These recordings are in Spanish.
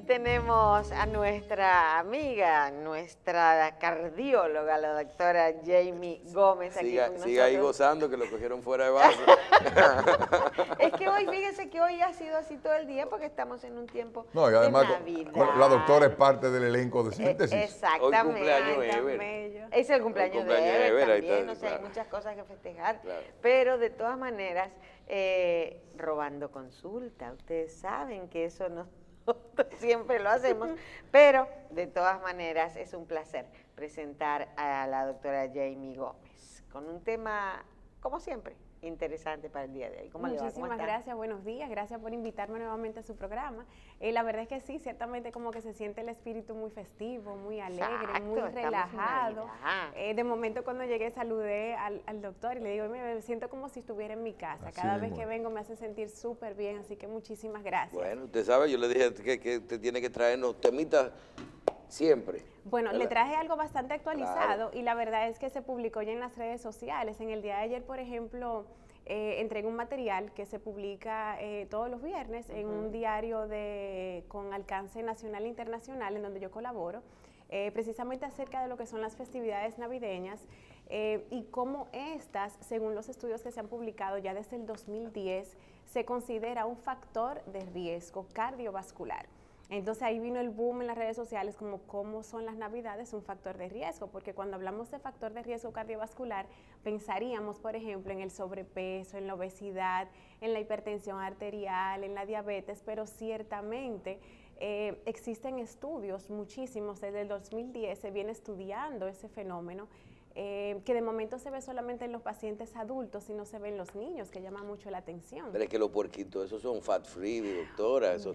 tenemos a nuestra amiga, nuestra cardióloga, la doctora Jamie Gómez. Aquí con nosotros. Siga ahí gozando, que lo cogieron fuera de base. Es que hoy, fíjense que hoy ha sido así todo el día porque estamos en un tiempo No, y además de Navidad. la doctora es parte del elenco de síntesis. Exactamente. Hoy cumpleaños Ever. Es el cumpleaños de Ever también, o sea, claro. hay muchas cosas que festejar, Claro. pero de todas maneras, robando consulta, ustedes saben que eso no siempre lo hacemos, pero de todas maneras es un placer presentar a la doctora Jamie Gómez con un tema, como siempre, interesante para el día de hoy. ¿Cómo le va? ¿Cómo Muchísimas está? gracias, buenos días, gracias por invitarme nuevamente a su programa. La verdad es que sí, ciertamente como que se siente el espíritu muy festivo, muy alegre, Exacto, muy estamos en relajado. Navidad. De momento cuando llegué saludé al doctor y le digo, mira, me siento como si estuviera en mi casa. Así Cada vez mismo que es. vengo me hace sentir súper bien, así que muchísimas gracias. Bueno, usted sabe, yo le dije que usted tiene que traernos temitas siempre. Bueno, ¿verdad? le traje algo bastante actualizado y la verdad es que se publicó ya en las redes sociales. En el día de ayer, por ejemplo, entregué un material que se publica todos los viernes en un diario con alcance nacional e internacional en donde yo colaboro, precisamente acerca de lo que son las festividades navideñas y cómo estas, según los estudios que se han publicado ya desde el 2010, se considera un factor de riesgo cardiovascular. Entonces ahí vino el boom en las redes sociales como cómo son las navidades un factor de riesgo, porque cuando hablamos de factor de riesgo cardiovascular pensaríamos, por ejemplo, en el sobrepeso, en la obesidad, en la hipertensión arterial, en la diabetes, pero ciertamente existen estudios, muchísimos, desde el 2010 se viene estudiando ese fenómeno, que de momento se ve solamente en los pacientes adultos y no se ve en los niños, que llama mucho la atención. Pero es que los puerquitos, esos son fat free, doctora. Eso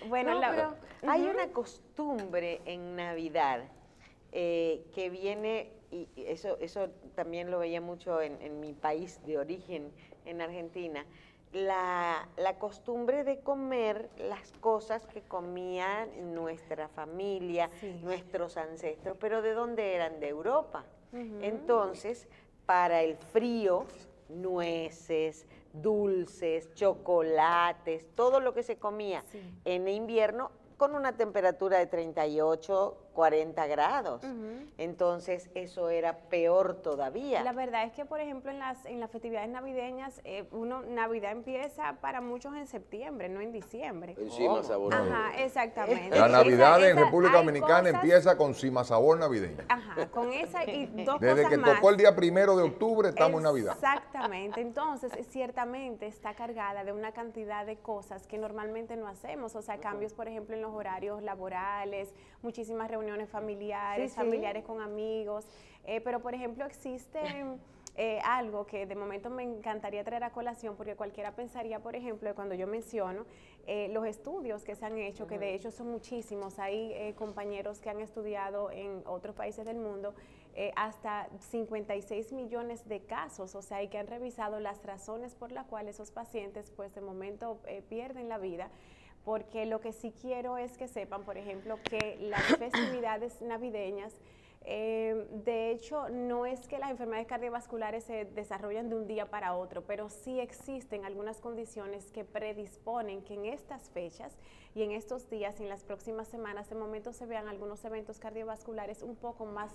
Bueno, No, pero hay una costumbre en Navidad que viene, y eso también lo veía mucho en mi país de origen, en Argentina, la costumbre de comer las cosas que comía nuestra familia, Sí. nuestros ancestros, pero ¿de dónde eran? De Europa. Entonces, para el frío, nueces, dulces, chocolates, todo lo que se comía Sí. en invierno con una temperatura de 38, 40 grados. Entonces, eso era peor todavía. La verdad es que, por ejemplo, en las festividades navideñas, Navidad empieza para muchos en septiembre, no en diciembre. Encima saboroso. Ajá, exactamente. La Navidad en Esa- República hay Dominicana cosas- empieza con cima sabor navideño. Ajá, con esa y dos Desde cosas que más. tocó el día 1 de octubre estamos en Navidad. Exactamente, entonces ciertamente está cargada de una cantidad de cosas que normalmente no hacemos, o sea, cambios, por ejemplo, en los horarios laborales, muchísimas reuniones familiares, Sí, sí. familiares con amigos, pero por ejemplo existe algo que de momento me encantaría traer a colación, porque cualquiera pensaría, por ejemplo, de cuando yo menciono los estudios que se han hecho, que de hecho son muchísimos, hay compañeros que han estudiado en otros países del mundo, hasta 56 millones de casos, o sea, y que han revisado las razones por las cuales esos pacientes, pues de momento pierden la vida, porque lo que sí quiero es que sepan, por ejemplo, que las festividades navideñas, de hecho, no es que las enfermedades cardiovasculares se desarrollan de un día para otro, pero sí existen algunas condiciones que predisponen que en estas fechas y en estos días y en las próximas semanas de momento se vean algunos eventos cardiovasculares un poco más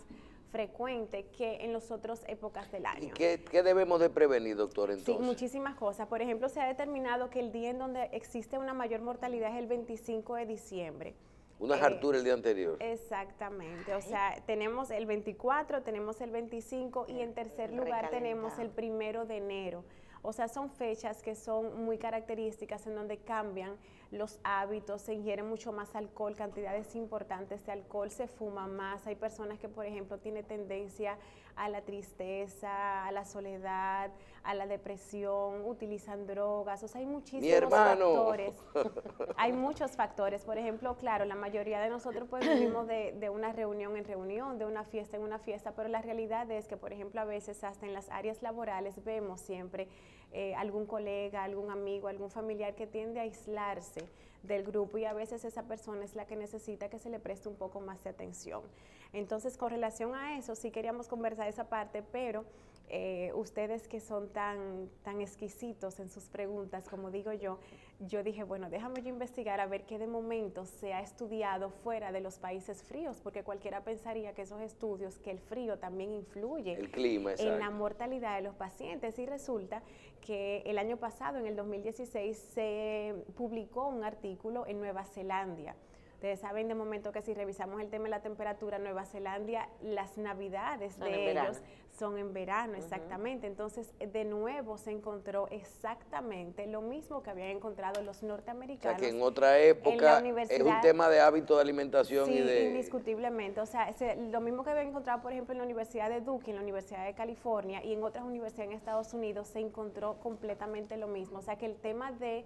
frecuentes que en las otras épocas del año. ¿Y qué debemos de prevenir, doctor, Sí, entonces? muchísimas cosas. Por ejemplo, se ha determinado que el día en donde existe una mayor mortalidad es el 25 de diciembre. Unas harturas el día anterior. Exactamente, o sea, tenemos el 24, tenemos el 25 y en tercer lugar tenemos el 1 de enero. O sea, son fechas que son muy características en donde cambian los hábitos, se ingiere mucho más alcohol, cantidades importantes de alcohol, se fuma más. Hay personas que, por ejemplo, tienen tendencia a la tristeza, a la soledad, a la depresión, utilizan drogas. O sea, hay muchísimos factores. Hay muchos factores. Por ejemplo, claro, la mayoría de nosotros pues vivimos de una reunión en reunión, de una fiesta en una fiesta, pero la realidad es que, por ejemplo, a veces hasta en las áreas laborales vemos siempre algún colega, algún amigo, algún familiar que tiende a aislarse del grupo y a veces esa persona es la que necesita que se le preste un poco más de atención. Entonces, con relación a eso, sí queríamos conversar esa parte, pero ustedes que son tan exquisitos en sus preguntas, como digo yo dije, bueno, déjame yo investigar a ver qué de momento se ha estudiado fuera de los países fríos, porque cualquiera pensaría que esos estudios, que el frío también influye el clima, en la mortalidad de los pacientes, y resulta que el año pasado, en el 2016, se publicó un artículo en Nueva Zelanda. Ustedes saben de momento que si revisamos el tema de la temperatura, Nueva Zelanda, las navidades de ellos son en verano, exactamente. Entonces, de nuevo se encontró exactamente lo mismo que habían encontrado los norteamericanos. O sea, que en otra época es un tema de hábito de alimentación sí, y de... indiscutiblemente. O sea, lo mismo que habían encontrado, por ejemplo, en la Universidad de Duke, en la Universidad de California y en otras universidades en Estados Unidos, se encontró completamente lo mismo. O sea, que el tema de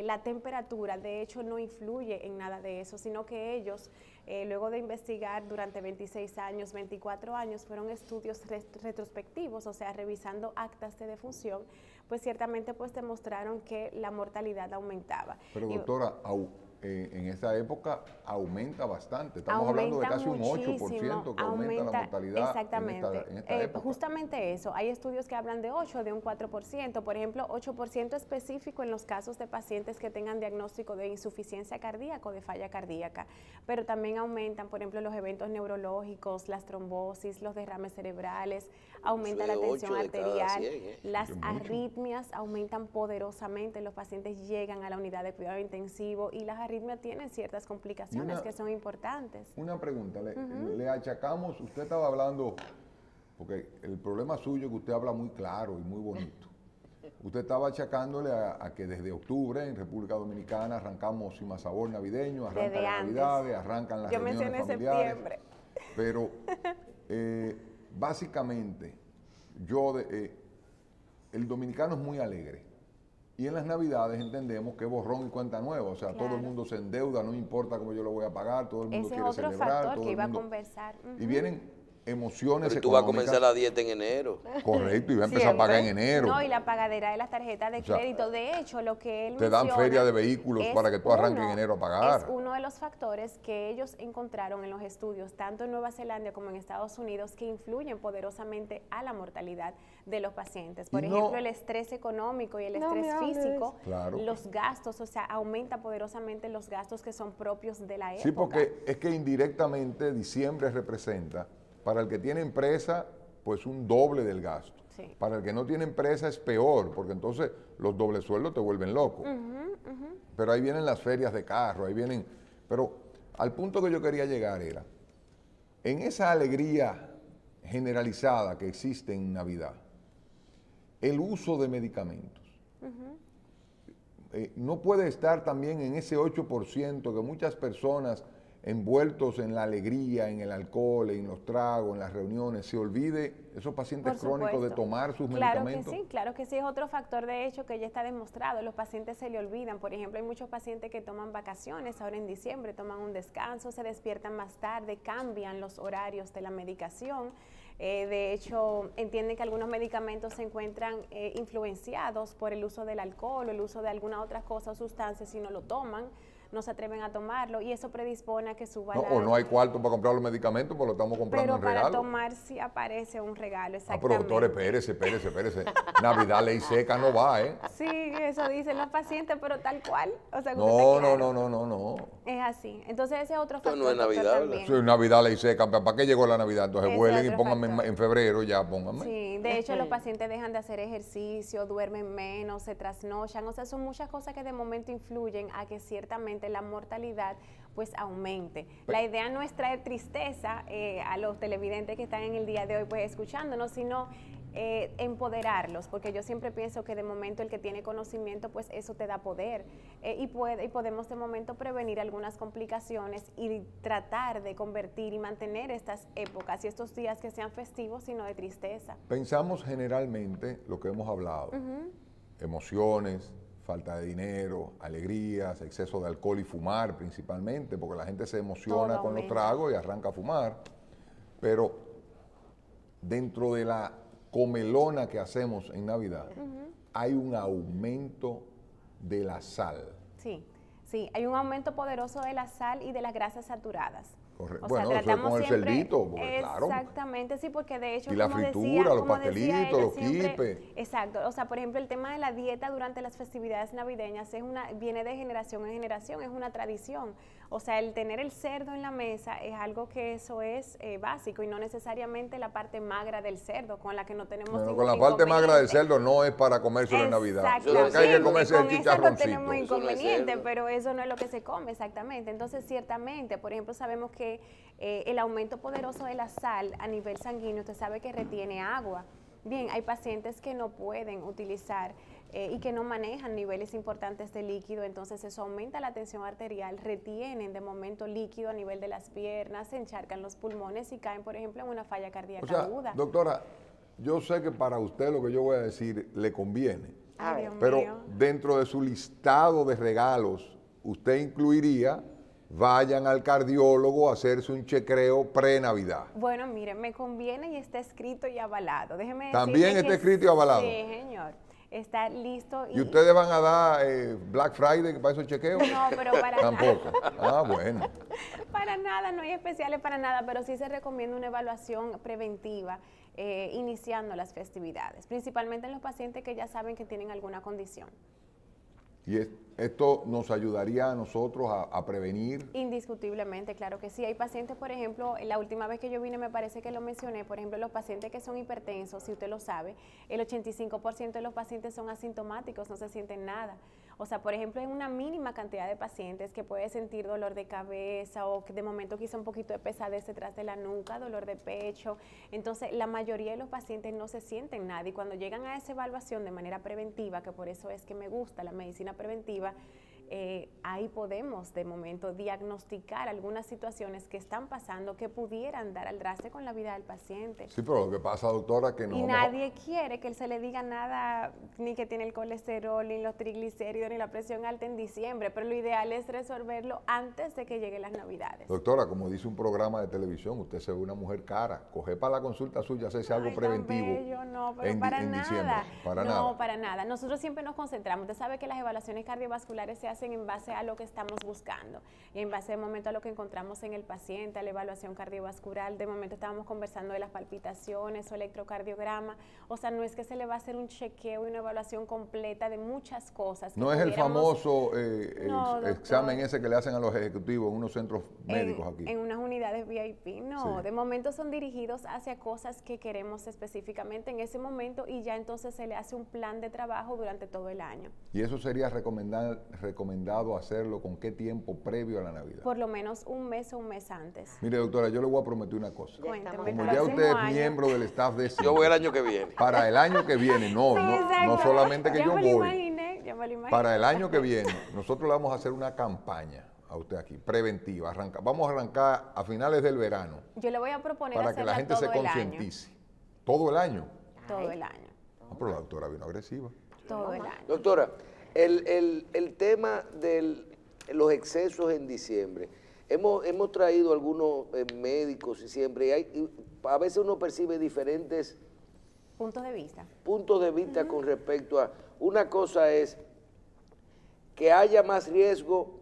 la temperatura, de hecho, no influye en nada de eso, sino que ellos, luego de investigar durante 26 años, 24 años, fueron estudios retrospectivos, o sea, revisando actas de defunción, pues ciertamente pues demostraron que la mortalidad aumentaba. Pero doctora, en esa época aumenta bastante. Estamos hablando de casi un 8% que aumenta la mortalidad. Exactamente. En esta época. Justamente eso. Hay estudios que hablan de 8, de un 4%. Por ejemplo, 8% específico en los casos de pacientes que tengan diagnóstico de insuficiencia cardíaca o de falla cardíaca. Pero también aumentan, por ejemplo, los eventos neurológicos, las trombosis, los derrames cerebrales, aumenta la tensión arterial, 100, las arritmias aumentan poderosamente, los pacientes llegan a la unidad de cuidado intensivo y las arritmias tienen ciertas complicaciones que son importantes. Una pregunta, le achacamos, usted estaba hablando, porque el problema suyo es que usted habla muy claro y muy bonito. Usted estaba achacándole a que desde octubre en República Dominicana arrancamos sin más sabor navideño, arrancan las navidades, arrancan las reuniones familiares. Septiembre. Pero básicamente, el dominicano es muy alegre. Y en las Navidades entendemos que es borrón y cuenta nueva, o sea, claro, todo el mundo se endeuda, no importa cómo yo lo voy a pagar, todo el mundo quiere celebrar. Ese es otro factor que iba a conversar. Y vienen emociones económicas. Tú vas a comenzar la dieta en enero. Correcto, y va a empezar a pagar en enero. No, y la pagadera de las tarjetas de crédito. De hecho, lo que él te dan feria de vehículos para que tú arranques en enero a pagar. Es uno de los factores que ellos encontraron en los estudios, tanto en Nueva Zelanda como en Estados Unidos, que influyen poderosamente a la mortalidad de los pacientes. Por ejemplo, el estrés económico y el estrés físico, claro, los gastos, o sea, aumenta poderosamente los gastos que son propios de la época. Sí, porque es que indirectamente diciembre representa, para el que tiene empresa, pues un doble del gasto. Sí. Para el que no tiene empresa es peor, porque entonces los dobles sueldos te vuelven loco. Pero ahí vienen las ferias de carro, ahí vienen... Pero al punto que yo quería llegar era, en esa alegría generalizada que existe en Navidad, el uso de medicamentos no puede estar también en ese 8% que muchas personas envueltos en la alegría, en el alcohol, en los tragos, en las reuniones, se olvide esos pacientes crónicos de tomar sus medicamentos. Claro que sí, es otro factor de hecho que ya está demostrado, los pacientes se le olvidan. Por ejemplo, hay muchos pacientes que toman vacaciones ahora en diciembre, toman un descanso, se despiertan más tarde, cambian los horarios de la medicación. De hecho, entienden que algunos medicamentos se encuentran influenciados por el uso del alcohol o el uso de alguna otra cosa o sustancia. Si no lo toman, no se atreven a tomarlo y eso predispone a que suba o no hay cuarto para comprar los medicamentos, pues lo estamos comprando en regalo. Pero para tomar sí aparece un regalo, exactamente. Pero doctor, espérese. Navidad ley seca no va, ¿eh? Sí, eso dicen los pacientes, pero tal cual. O sea, no. Es así. Entonces ese es otro factor. No es Navidad, ¿verdad? Sí, Navidad ley seca. ¿Para qué llegó la Navidad? Entonces vuelen y pónganme en febrero, ya pónganme. Sí, de hecho los pacientes dejan de hacer ejercicio, duermen menos, se trasnochan. O sea, son muchas cosas que de momento influyen a que ciertamente la mortalidad pues aumente. La idea no es traer tristeza a los televidentes que están en el día de hoy pues escuchándonos, sino empoderarlos, porque yo siempre pienso que de momento el que tiene conocimiento pues eso te da poder y podemos de momento prevenir algunas complicaciones y tratar de convertir y mantener estas épocas y estos días que sean festivos sino de tristeza. Pensamos generalmente lo que hemos hablado, emociones, falta de dinero, alegrías, exceso de alcohol y fumar principalmente, porque la gente se emociona con los tragos y arranca a fumar. Pero dentro de la comelona que hacemos en Navidad, hay un aumento de la sal. Sí, hay un aumento poderoso de la sal y de las grasas saturadas. Correcto. O sea, Bueno, eso es tratamos con el siempre, cerdito, porque claro. exactamente, sí, porque de hecho, Y la como fritura, decía, los como decía pastelitos, ella, los siempre, quipes. exacto, o sea, por ejemplo, el tema de la dieta durante las festividades navideñas viene de generación en generación, es una tradición. O sea, el tener el cerdo en la mesa es algo que eso es básico y no necesariamente la parte magra del cerdo con la que no tenemos Bueno, ningún con la parte magra del inconveniente. cerdo no es para comérselo en Navidad. Lo que hay que comerse es el Con esa no chicharroncito. tenemos Eso no es inconveniente, cerdo. pero eso no es lo que se come exactamente. Entonces, ciertamente, por ejemplo, sabemos que el aumento poderoso de la sal a nivel sanguíneo, usted sabe que retiene agua. Bien, hay pacientes que no pueden utilizar y que no manejan niveles importantes de líquido, entonces eso aumenta la tensión arterial, retienen de momento líquido a nivel de las piernas, se encharcan los pulmones y caen, por ejemplo, en una falla cardíaca O sea, aguda. doctora, yo sé que para usted lo que yo voy a decir le conviene, Ay, Dios pero mío. dentro de su listado de regalos, usted incluiría, vayan al cardiólogo a hacerse un chequeo pre-Navidad. Bueno, mire, me conviene y está escrito y avalado. Déjeme ¿También decirle está que escrito y avalado? Sí, señor. Está listo. ¿Y ustedes van a dar Black Friday para esos chequeos? No, pero para Tampoco. Ah, bueno. Para nada, no hay especiales para nada, pero sí se recomienda una evaluación preventiva iniciando las festividades, principalmente en los pacientes que ya saben que tienen alguna condición. Y esto nos ayudaría a nosotros a prevenir. Indiscutiblemente, claro que sí. Hay pacientes, por ejemplo, la última vez que yo vine me parece que lo mencioné, por ejemplo, los pacientes que son hipertensos, si usted lo sabe, el 85% de los pacientes son asintomáticos, no se sienten nada. O sea, por ejemplo, hay una mínima cantidad de pacientes que puede sentir dolor de cabeza o que de momento quizá un poquito de pesadez detrás de la nuca, dolor de pecho. Entonces, la mayoría de los pacientes no se sienten nada y cuando llegan a esa evaluación de manera preventiva, que por eso es que me gusta la medicina preventiva, ahí podemos de momento diagnosticar algunas situaciones que están pasando que pudieran dar al traste con la vida del paciente. Sí, pero lo que pasa, doctora, que no... Y nadie quiere que él se le diga nada, ni que tiene el colesterol, ni los triglicéridos, ni la presión alta en diciembre, pero lo ideal es resolverlo antes de que lleguen las Navidades. Doctora, como dice un programa de televisión, usted se ve una mujer cara, coge para la consulta suya, hacerse algo Ay, preventivo. Tan bello, no, pero en diciembre. Para nada. No, para nada. Nosotros siempre nos concentramos. Usted sabe que las evaluaciones cardiovasculares se hacen en base a lo que estamos buscando y en base de momento a lo que encontramos en el paciente, a la evaluación cardiovascular. De momento estábamos conversando de las palpitaciones o electrocardiograma. O sea, no es que se le va a hacer un chequeo y una evaluación completa de muchas cosas. No es el famoso No, examen ese que le hacen a los ejecutivos en unos centros médicos aquí. En unas unidades VIP, no. Sí. De momento son dirigidos hacia cosas que queremos específicamente en ese momento y ya entonces se le hace un plan de trabajo durante todo el año. ¿Y eso sería recomendado hacerlo con qué tiempo previo a la Navidad? Por lo menos un mes o un mes antes. Mire, doctora, yo le voy a prometer una cosa. Cuénteme, Como el ya próximo usted es año. miembro del staff de Yo voy el año que viene. para el año que viene, no, Sí, no exacto. solamente que Ya yo me lo voy. imaginé, ya me lo imaginé. Para el año que viene, nosotros le vamos a hacer una campaña a usted aquí, preventiva. Vamos a arrancar a finales del verano Yo le voy a proponer para que la hacerla gente se todo el año. concientice. ¿Todo el año? Todo el año. Ah, pero la doctora vino agresiva. Todo el año. Doctora, el tema de los excesos en diciembre, hemos traído algunos médicos y siempre, y a veces uno percibe diferentes Puntos de vista. puntos de vista con respecto a, una cosa es que haya más riesgo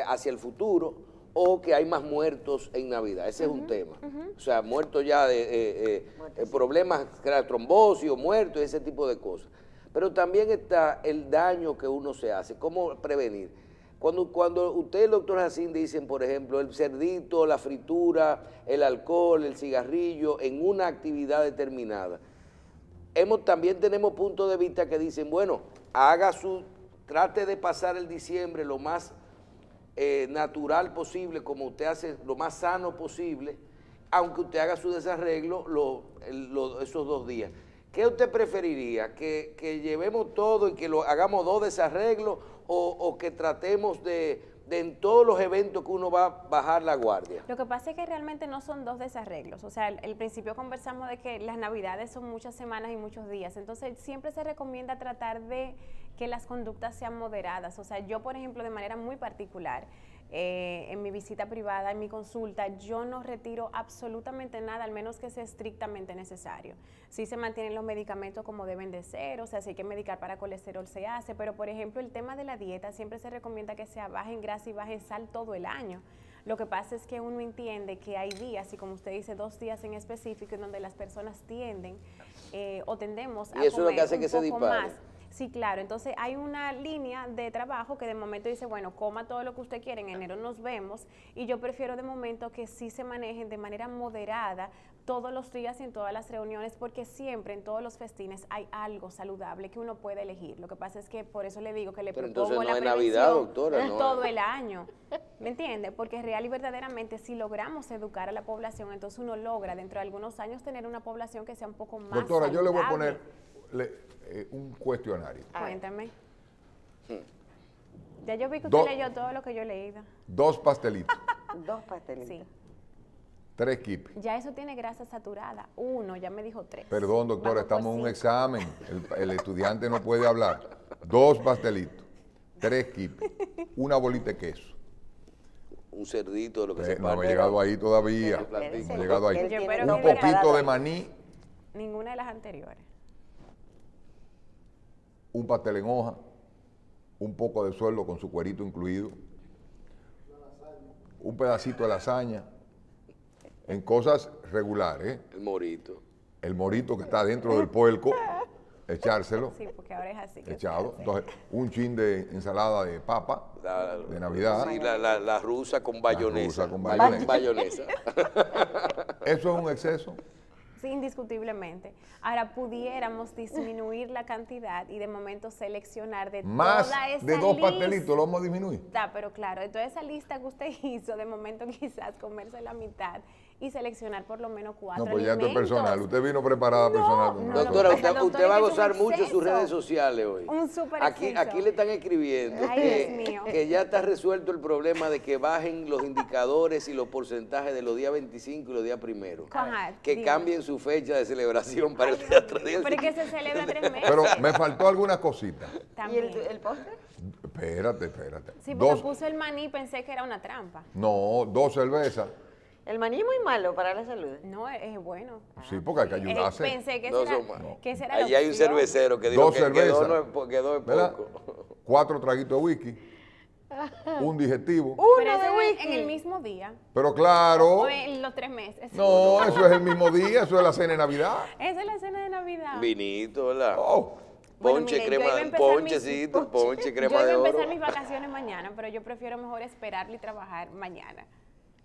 hacia el futuro o que hay más muertos en Navidad. Ese es un tema. O sea, muertos ya de problemas, trombosis o muertos, ese tipo de cosas. Pero también está el daño que uno se hace, cómo prevenir. Cuando usted, doctor Jacín, dicen, por ejemplo, el cerdito, la fritura, el alcohol, el cigarrillo, en una actividad determinada, también tenemos puntos de vista que dicen, bueno, trate de pasar el diciembre lo más natural posible, como usted hace, lo más sano posible, aunque usted haga su desarreglo esos 2 días. ¿Qué usted preferiría? ¿Que llevemos todo y que lo hagamos 2 desarreglos o que tratemos de en todos los eventos que uno va a bajar la guardia? Lo que pasa es que realmente no son 2 desarreglos. O sea, al principio conversamos de que las Navidades son muchas semanas y muchos días. Entonces, siempre se recomienda tratar de que las conductas sean moderadas. O sea, yo, por ejemplo, de manera muy particular, en mi visita privada, en mi consulta, yo no retiro absolutamente nada, al menos que sea estrictamente necesario. Sí se mantienen los medicamentos como deben de ser, o sea, si hay que medicar para colesterol se hace, pero por ejemplo el tema de la dieta siempre se recomienda que sea baja en grasa y baja en sal todo el año. Lo que pasa es que uno entiende que hay días, y como usted dice, 2 días en específico, en donde las personas tienden o tendemos a y eso es lo que comer hace que un se poco dispare. más. Sí, claro. Entonces hay una línea de trabajo que de momento dice, bueno, coma todo lo que usted quiere, en enero nos vemos, y yo prefiero de momento que sí se manejen de manera moderada todos los días y en todas las reuniones, porque siempre en todos los festines hay algo saludable que uno puede elegir. Lo que pasa es que por eso le digo que le Pero propongo entonces no la es prevención Navidad, doctora, no todo es. el año. ¿Me entiende? Porque real y verdaderamente si logramos educar a la población, entonces uno logra dentro de algunos años tener una población que sea un poco más Doctora, yo le voy a saludable. poner un cuestionario. Cuéntame. Ya yo vi que Do- usted leyó todo lo que yo he leído. 2 pastelitos, 2 pastelitos. Sí. 3 kipis. Ya eso tiene grasa saturada. 1, ya me dijo 3. Perdón, doctora, Vamos por estamos en un 5. examen. El estudiante no puede hablar. 2 pastelitos, 3 kipis, una bolita de queso. Un cerdito, lo que se No hemos parte. llegado ahí todavía. Pero No espérese, hemos llegado ahí. él tiene espero Un que diga- poquito de maní, Ninguna de las anteriores. un pastel en hoja, un poco de sueldo con su cuerito incluido, un pedacito de lasaña, en cosas regulares, ¿eh? El morito. El morito que está dentro del puerco, echárselo, Sí, porque ahora es así. que se echado. hace. Entonces, un chin de ensalada de papa, de Navidad. Sí, la rusa con bayonesa. rusa con bayonesa. Bayonesa. ¿Eso es un exceso? Sí, indiscutiblemente. Ahora pudiéramos disminuir la cantidad y de momento seleccionar de Más toda esa de 2 lista. pastelitos lo vamos a disminuir. Pero claro, de toda esa lista que usted hizo, de momento quizás comerse la mitad y seleccionar por lo menos 4 No, pues ya esto es alimentos. personal. Usted vino preparada personal. con no, razón. Doctora, no, usted, doctora, usted va a que es un gozar mucho sus exceso. redes sociales hoy. Un súper aquí, exceso. aquí le están escribiendo Ay, Dios mío. que ya está resuelto el problema de que bajen los indicadores y los porcentajes de los días 25 y los días primeros. Ajá, Que dígame. cambien su fecha de celebración para el teatro. Pero es que se celebra 3 meses. Pero me faltó alguna cosita. ¿Y También. el postre? Espérate. Sí, porque 2, puso el maní, pensé que era una trampa. no, 2 cervezas. El maní es muy malo para la salud. No, es bueno. Sí, porque hay que ayudarse. Pensé que No ese era, son malos. que esa era la Allí hay un opción. cervecero que dijo 2 que cervezas. quedó en ¿Verdad? poco. 4 traguitos de whisky. Un digestivo. Pero Uno eso de es whisky. en el mismo día. Pero claro, O en los 3 meses. no, eso es el mismo día, eso es la cena de Navidad. Esa es la cena de Navidad. Vinito, ¿verdad? Oh, Bueno, Ponche, mire, yo crema, iba a empezar ponchecito, ponche, crema Yo iba de a oro. empezar mis vacaciones mañana, pero yo prefiero mejor esperarle y trabajar mañana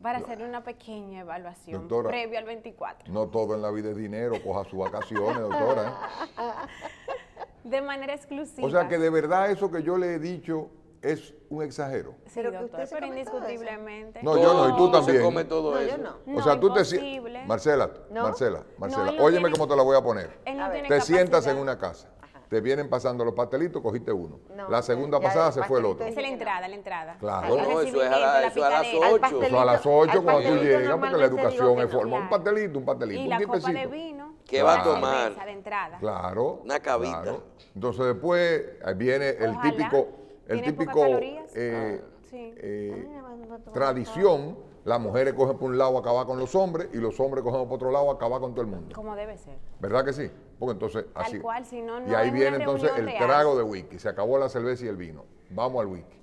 para hacer una pequeña evaluación Doctora. previo al 24. no todo en la vida es dinero, coja sus vacaciones, doctora. De manera exclusiva. O sea que de verdad eso que yo le he dicho es un exagero. Sí, Pero que doctor, usted se pero come todo eso. indiscutiblemente. No, yo no, y tú Se también. come todo No, eso. yo no. No, O sea, tú te imposible. sientas. Marcela, ¿No? Marcela, No, él no óyeme tiene- cómo te la voy a poner. Él no A ver. tiene Te sientas capacidad. en una casa. Te vienen pasando los pastelitos, cogiste uno. No, la segunda ya pasada el se fue el otro. pastelito Esa es la entrada. Claro. No, El eso es a recibimiento, la- la eso es a las picadera. 8. Eso a las 8 Al cuando tú pastelito llegas, porque la normalmente educación digo es que no. forma. Un pastelito, Y un la copa de tiempecito. vino. ¿Qué o va a la tomar? cerveza de entrada. Claro. Una cabita. claro. Entonces después ahí viene el Ojalá. típico, Tiene pocas calorías. Sí. Tradición. Las mujeres cogen por un lado a acabar con los hombres y los hombres cogen por otro lado a acabar con todo el mundo. Como debe ser. ¿Verdad que sí? Porque entonces Tal así. cual, si no, y no ahí es viene una entonces el reunión real. trago de whisky. Se acabó la cerveza y el vino. Vamos al whisky.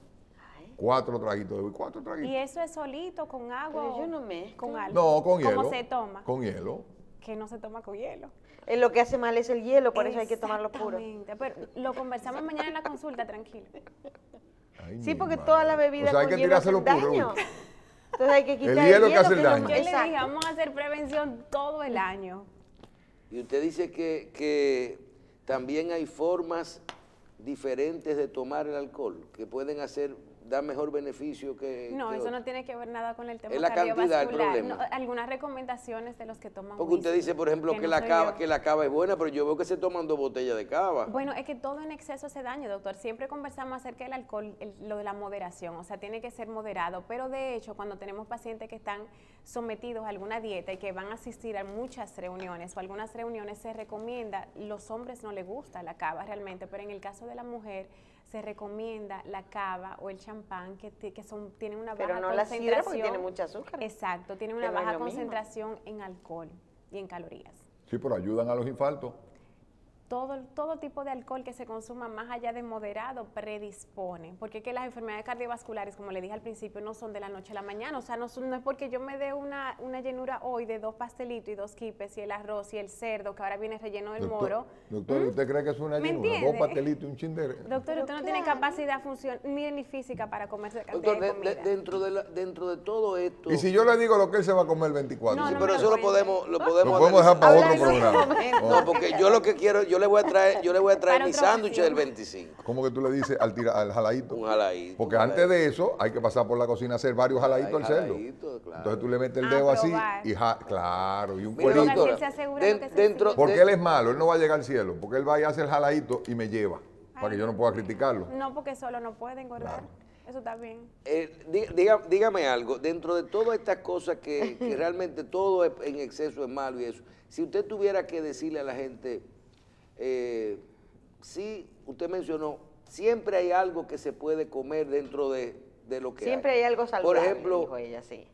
4 traguitos de whisky. 4 traguitos. Y eso es solito, con agua. Pero o yo no mezclo. Con algo. No, con hielo. ¿Cómo se toma? Con hielo. Que no se toma con hielo. Lo que hace mal es el hielo, por eso hay que tomarlo puro. Exactamente, pero lo conversamos mañana en la consulta, tranquilo. Ay, Sí, mi porque madre. toda la bebida O sea, hay con que hielo hace tirárselo puro. daño. whisky. Entonces hay que quitar hielo que hace el no- daño. Yo le Exacto. dije, vamos a hacer prevención todo el año. Y usted dice que también hay formas diferentes de tomar el alcohol, que pueden dar mejor beneficio que... No, que eso otros. no tiene que ver nada con el tema Es la cantidad el cardiovascular. problema. No, algunas recomendaciones de los que toman Porque usted whisky, dice, por ejemplo, que, no la soy cava, yo. que la cava es buena, pero yo veo que se toman 2 botellas de cava. Bueno, es que todo en exceso hace daño, doctor. Siempre conversamos acerca del alcohol, lo de la moderación, o sea, tiene que ser moderado, pero de hecho, cuando tenemos pacientes que están sometidos a alguna dieta y que van a asistir a muchas reuniones o algunas reuniones, se recomienda, los hombres no les gusta la cava realmente, pero en el caso de la mujer se recomienda la cava o el champán, que tienen una Pero baja no la sidra porque concentración. tiene mucha azúcar. Exacto, tiene Que una no es baja lo mismo. concentración en alcohol y en calorías. Sí, pero ayudan a los infartos. Todo tipo de alcohol que se consuma más allá de moderado predispone, porque es que las enfermedades cardiovasculares, como le dije al principio, no son de la noche a la mañana, o sea, no es porque yo me dé una llenura hoy de 2 pastelitos y 2 quipes y el arroz y el cerdo, que ahora viene relleno del moro. Doctor, ¿usted cree que es una ¿Me llenura? entiende? 2 pastelitos y un chindere. Doctor, usted no tiene capacidad función ni física para comerse cantidad Doctor, de comida. dentro de todo esto... Y si yo le digo lo que él se va a comer el 24. No, Sí, no pero me eso lo lo podemos lo podemos dejar analizar. para otro Habla en otro programa. momento. No, porque yo lo que quiero, yo le voy a traer Para mi otra sándwich ocasión. del 25. ¿Cómo que tú le dices al jaladito? Un jaladito. Porque un antes jaladito. de eso hay que pasar por la cocina a hacer varios jaladitos al cerdo. Jaladito, claro. Entonces tú le metes el A dedo así probar. y claro, y un Mira, cuerito. doctora, Él se asegura den- lo que se dentro, sirve. Porque de- él es malo, él no va a llegar al cielo, porque él va y hace el jaladito y me lleva, para que yo no pueda criticarlo. No, porque solo no puede engordar. Claro. Eso está bien. dígame algo, dentro de todas estas cosas que realmente todo en exceso es malo y eso, si usted tuviera que decirle a la gente, sí, usted mencionó, siempre hay algo que se puede comer dentro de lo que Siempre hay algo saludable, Por ejemplo, dijo ella, sí.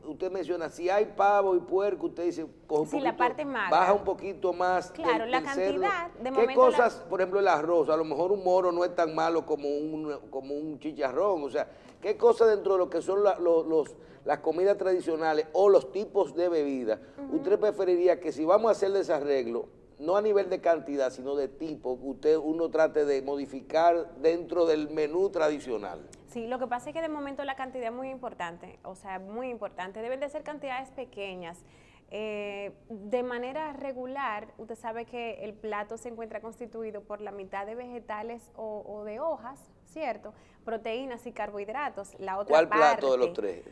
usted menciona, si hay pavo y puerco, usted dice, coge un Sí, poquito, la parte magra. baja un poquito más. Claro, la cerdo. cantidad, de ¿Qué momento cosas, por ejemplo, el arroz? A lo mejor un moro no es tan malo como un chicharrón. O sea, ¿qué cosas dentro de lo que son las comidas tradicionales o los tipos de bebida, usted preferiría que si vamos a hacer desarreglo, no a nivel de cantidad, sino de tipo, uno trate de modificar dentro del menú tradicional? Sí, lo que pasa es que de momento la cantidad es muy importante, o sea, muy importante. Deben de ser cantidades pequeñas. De manera regular, usted sabe que el plato se encuentra constituido por la mitad de vegetales o de hojas, ¿cierto? Proteínas y carbohidratos. La otra ¿Cuál parte, plato de los tres?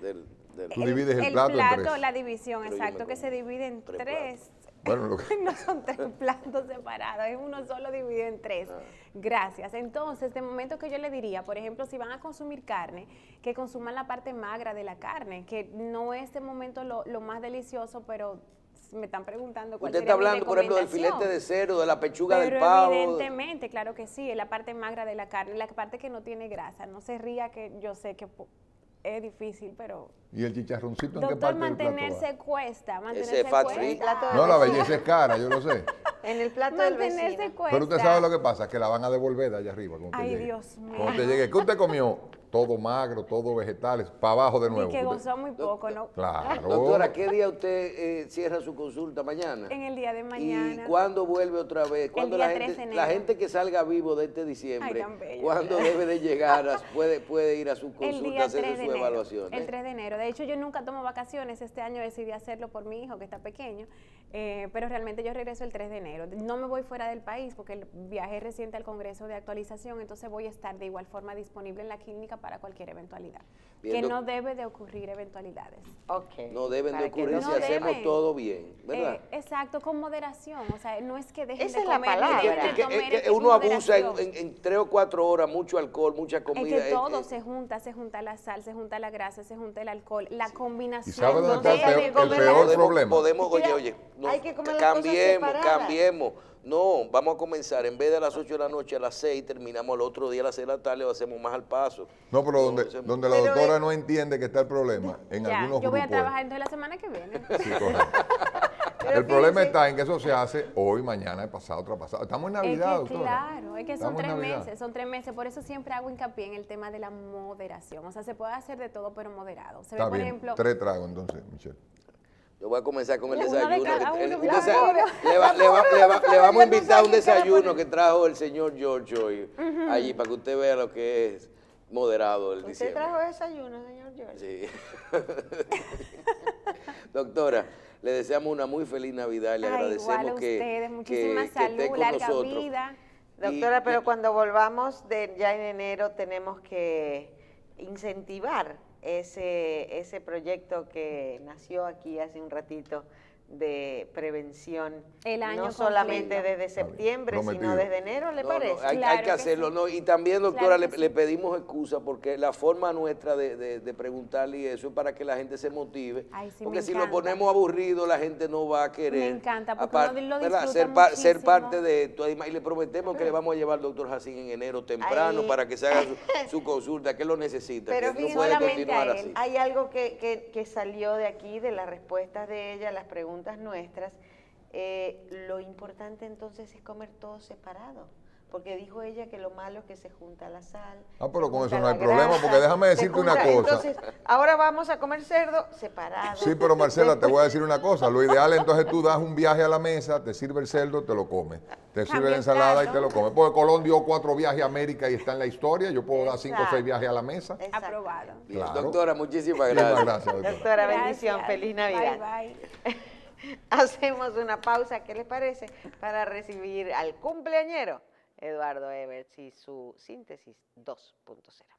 Tú divides el plato en tres. la división, Pero yo exacto, me que se como divide en tres tres. Bueno, No son 3 platos separados, es uno solo dividido en 3. Gracias. Entonces, de momento que yo le diría, por ejemplo, si van a consumir carne, que consuman la parte magra de la carne, que no es de momento lo más delicioso, pero me están preguntando cuál Usted sería está mi hablando, por ejemplo, del recomendación. filete de cerdo, de la pechuga Pero del pavo. evidentemente, claro que sí, es la parte magra de la carne, la parte que no tiene grasa. No se ría, que yo sé que es difícil, pero... ¿y el chicharroncito en qué Doctor, parte del plato mantenerse va? cuesta, Ese es fat free. cuesta. No, la belleza es cara, yo lo sé. En el plato del Mantenerse vecino. cuesta. Pero usted sabe lo que pasa, que la van a devolver de allá arriba. Cuando usted Ay, llegue. Dios mío. Cuando usted llegue, ¿qué usted comió? Todo magro, todo vegetales, para abajo de nuevo. Y que Usted- gozó muy poco, ¿no? Claro. Doctora, ¿qué día usted cierra su consulta? ¿Mañana? En el día de mañana. ¿Y cuándo vuelve otra vez? ¿Cuándo día la 3 de gente, enero. la gente que salga vivo de este diciembre, Ay, tan bello. cuándo debe de llegar, puede ir a su El consulta a día hacer 3 de su enero. evaluación? El 3 de enero. De hecho, yo nunca tomo vacaciones. Este año decidí hacerlo por mi hijo, que está pequeño. Pero realmente yo regreso el 3 de enero. No me voy fuera del país porque el viaje reciente al Congreso de Actualización, entonces voy a estar de igual forma disponible en la clínica para cualquier eventualidad. Bien, que no debe de ocurrir eventualidades. Ok. No deben de Para que ocurrir no si hacemos deben. todo bien, ¿verdad? Exacto, con moderación. O sea, no es que dejen Esa de es la comer, palabra. dejen de Es que tomar, que es uno abusa moderación. en 3 o 4 horas, mucho alcohol, mucha comida. Es que todo se junta la sal, se junta la grasa, se junta el alcohol, la combinación. ¿Y sabe dónde está el debe peor, comer el peor las- problema? Podemos, Mira, oye, no, hay que comer las cosas separadas. cambiemos. No, vamos a comenzar, en vez de a las 8 de la noche, a las 6, terminamos el otro día a las 6 de la tarde, lo hacemos más al paso. No, pero hacemos- donde la Pero doctora es- no entiende que está el problema, en Ya, algunos yo voy a grupos. trabajar entonces la semana que viene. Sí, correcto. Pero El problema fíjense- está en que eso se hace hoy, mañana, pasado, otra pasado. Estamos en Navidad, Es que, doctora. claro, es que Estamos son en 3 Navidad. meses, son 3 meses. Por eso siempre hago hincapié en el tema de la moderación. O sea, se puede hacer de todo, pero moderado. Se ve, Está por bien, ejemplo, 3 tragos entonces, Michelle. Yo voy a comenzar con el Uno de desayuno. cada que- uno, usted la sabe- pobre. le vamos a invitar un Ya tú sabes que cada desayuno que trajo el señor George hoy, allí, para que usted vea lo que es moderado el ¿Usted diciembre. trajo desayuno, señor George? Sí. Doctora, le deseamos una muy feliz Navidad y le ay, agradecemos igual a que, ustedes, muchísima que esté salud, con larga nosotros. vida. Doctora, Y- pero cuando volvamos ya en enero tenemos que incentivar ese proyecto que nació aquí hace un ratito de prevención, El año no solamente completo. desde septiembre, Prometido. sino desde enero, ¿le No, parece? no, hay Claro que que hacerlo, sí. ¿no? Y también, doctora, Claro que le pedimos excusa porque la forma nuestra de preguntarle y eso es para que la gente se motive. Ay, sí, porque me si lo encanta. ponemos aburrido, la gente no va a querer. Me encanta, porque Aparte, uno lo ¿verdad? disfruta ser muchísimo. parte de esto. Y le prometemos que le vamos a llevar al doctor Jacín en enero temprano Ahí. para que se haga su consulta, que él lo necesita, Pero que no fíjense, puede solamente continuar a él. así. Hay algo que salió de aquí, de las respuestas de ella, las preguntas nuestras. Lo importante entonces es comer todo separado, porque dijo ella que lo malo es que se junta la sal. Ah, pero se con junta eso no hay la problema, grasa, porque déjame se decirte una junta- cosa. Entonces, ahora vamos a comer cerdo separado. Sí, pero Marcela, te voy a decir una cosa. Lo ideal entonces tú das un viaje a la mesa, te sirve el cerdo, te lo comes. Te sirve Cambia la el ensalada y plato. te lo comes. Porque Colón dio 4 viajes a América y está en la historia. Yo puedo dar 5 o 6 Exacto. viajes a la mesa. Exacto. Aprobado. Bien, Claro. doctora, muchísimas Muchísimas gracias. gracias, doctora. Doctora, bendición, Gracias. feliz Navidad. Bye, bye. Hacemos una pausa, ¿qué les parece? Para recibir al cumpleañero Eduardo Everts y su síntesis 2.0.